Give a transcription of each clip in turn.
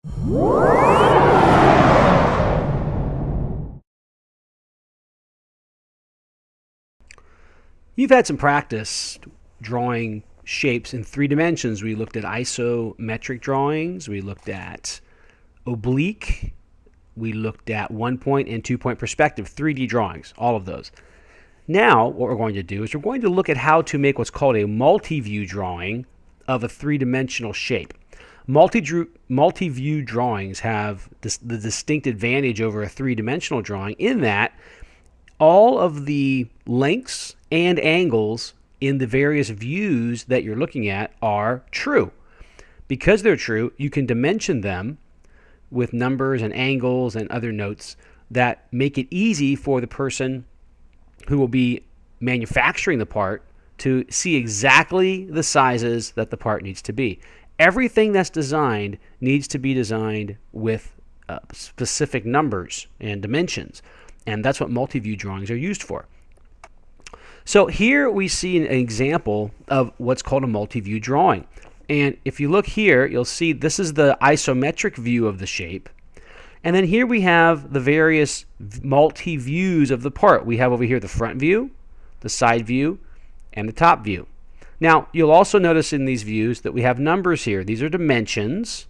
You've had some practice drawing shapes in 3 dimensions. We looked at isometric drawings, we looked at oblique, we looked at 1-point and 2-point perspective, 3D drawings, all of those. Now what we're going to do is we're going to look at how to make what's called a multi-view drawing of a 3-dimensional shape. Multi-view drawings have the distinct advantage over a 3-dimensional drawing in that all of the lengths and angles in the various views that you're looking at are true. Because they're true, you can dimension them with numbers and angles and other notes that make it easy for the person who will be manufacturing the part to see exactly the sizes that the part needs to be. Everything that's designed needs to be designed with specific numbers and dimensions, and that's what multi-view drawings are used for. So here we see an example of what's called a multi-view drawing. And if you look here, you'll see this is the isometric view of the shape. And then here we have the various multi-views of the part. We have over here the front view, the side view, and the top view. Now, you'll also notice in these views that we have numbers here. These are dimensions.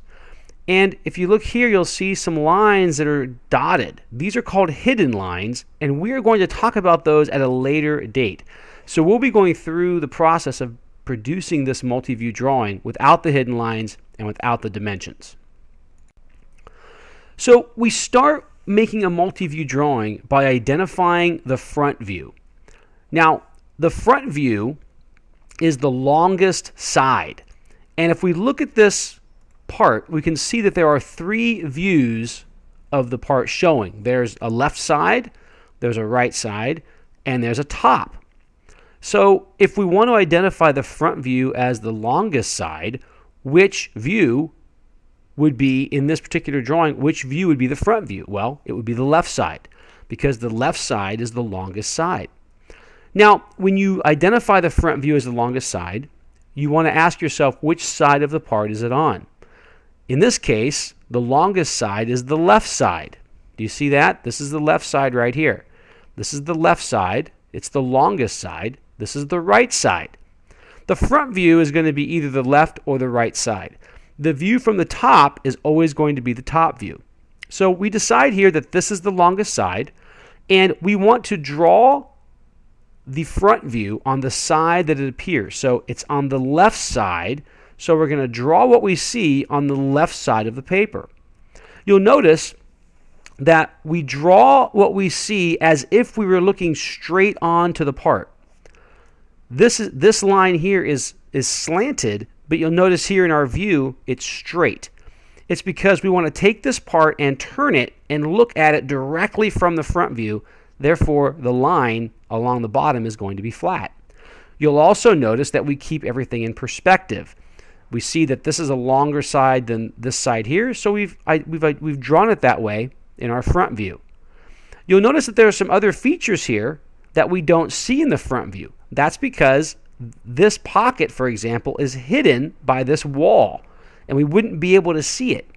And if you look here, you'll see some lines that are dotted. These are called hidden lines, and we are going to talk about those at a later date. So we'll be going through the process of producing this multi-view drawing without the hidden lines and without the dimensions. So we start making a multi-view drawing by identifying the front view. Now, the front view is the longest side. And if we look at this part, we can see that there are 3 views of the part showing. There's a left side, there's a right side, and there's a top. So if we want to identify the front view as the longest side, which view would be, in this particular drawing, which view would be the front view? Well, it would be the left side, because the left side is the longest side. Now, when you identify the front view as the longest side, you want to ask yourself, which side of the part is it on? In this case, the longest side is the left side. Do you see that? This is the left side right here. This is the left side. It's the longest side. This is the right side. The front view is going to be either the left or the right side. The view from the top is always going to be the top view. So we decide here that this is the longest side, and we want to draw the front view on the side that it appears. So it's on the left side, so we're going to draw what we see on the left side of the paper. You'll notice that we draw what we see as if we were looking straight on to the part. This line here is slanted, but you'll notice here in our view it's straight. It's because we want to take this part and turn it and look at it directly from the front view. Therefore, the line along the bottom is going to be flat. You'll also notice that we keep everything in perspective. We see that this is a longer side than this side here, so we've drawn it that way in our front view. You'll notice that there are some other features here that we don't see in the front view. That's because this pocket, for example, is hidden by this wall, and we wouldn't be able to see it.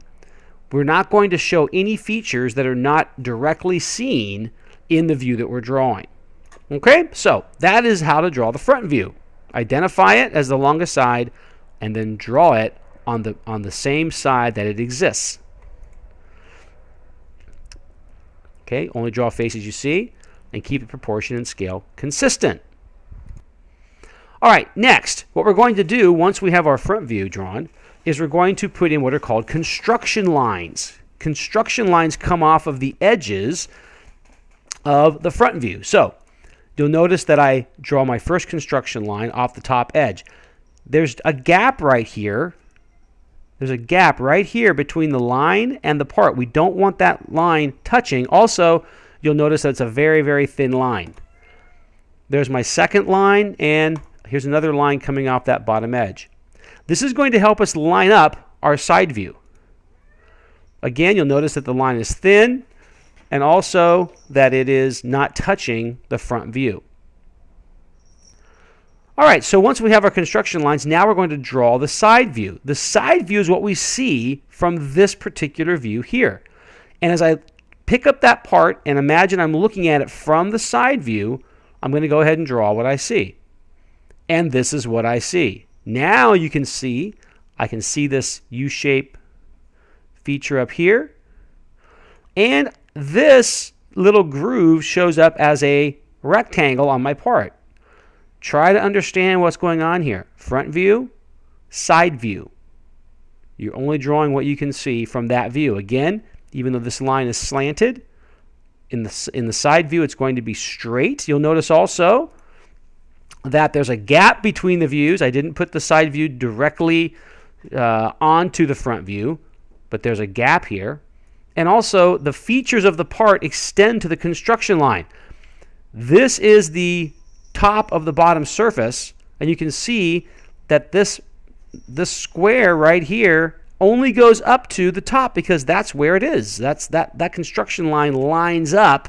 We're not going to show any features that are not directly seen in the view that we're drawing. Okay, so that is how to draw the front view. Identify it as the longest side, and then draw it on the same side that it exists. Okay, only draw faces you see, and keep the proportion and scale consistent. All right, next, what we're going to do once we have our front view drawn is we're going to put in what are called construction lines. Construction lines come off of the edges of the front view. So you'll notice that I draw my first construction line off the top edge. There's a gap right here. There's a gap right here between the line and the part. We don't want that line touching. Also, you'll notice that it's a very, very thin line. There's my second line, and here's another line coming off that bottom edge. This is going to help us line up our side view. Again, you'll notice that the line is thin, and also that it is not touching the front view. All right, so once we have our construction lines, now we're going to draw the side view. The side view is what we see from this particular view here. And as I pick up that part and imagine I'm looking at it from the side view, I'm going to go ahead and draw what I see. And this is what I see. Now you can see, I can see this U-shape feature up here. And this little groove shows up as a rectangle on my part. Try to understand what's going on here. Front view, side view. You're only drawing what you can see from that view. Again, even though this line is slanted, in the side view it's going to be straight. You'll notice also that there's a gap between the views. I didn't put the side view directly onto the front view, but there's a gap here. And also the features of the part extend to the construction line. This is the top of the bottom surface, and you can see that this square right here only goes up to the top because that's where it is. That construction line lines up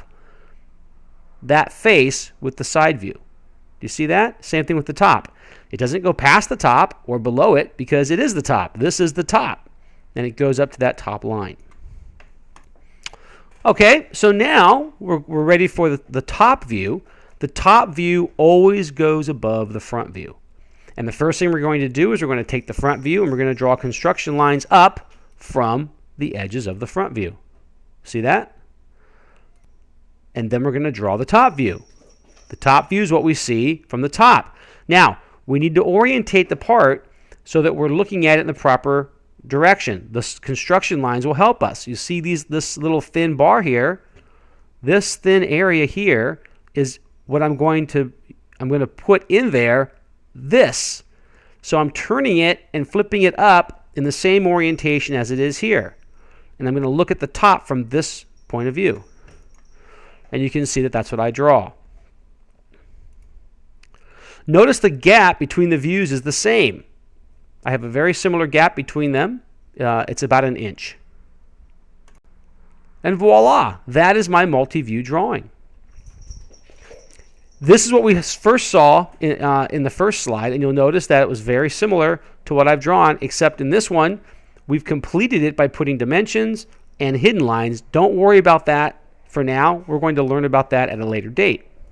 that face with the side view. Do you see that? Same thing with the top. It doesn't go past the top or below it because it is the top. This is the top, and it goes up to that top line. Okay, so now we're ready for the top view. The top view always goes above the front view. And the first thing we're going to do is we're going to take the front view and we're going to draw construction lines up from the edges of the front view. See that? And then we're going to draw the top view. The top view is what we see from the top. Now, we need to orientate the part so that we're looking at it in the proper direction. The construction lines will help us. You see this little thin bar here. This thin area here is what I'm going to put in there this. So I'm turning it and flipping it up in the same orientation as it is here. And I'm going to look at the top from this point of view. And you can see that that's what I draw. Notice the gap between the views is the same. I have a very similar gap between them. It's about 1 inch. And voila, that is my multi-view drawing. This is what we first saw in the first slide, and you'll notice that it was very similar to what I've drawn, except in this one, we've completed it by putting dimensions and hidden lines. Don't worry about that for now. We're going to learn about that at a later date.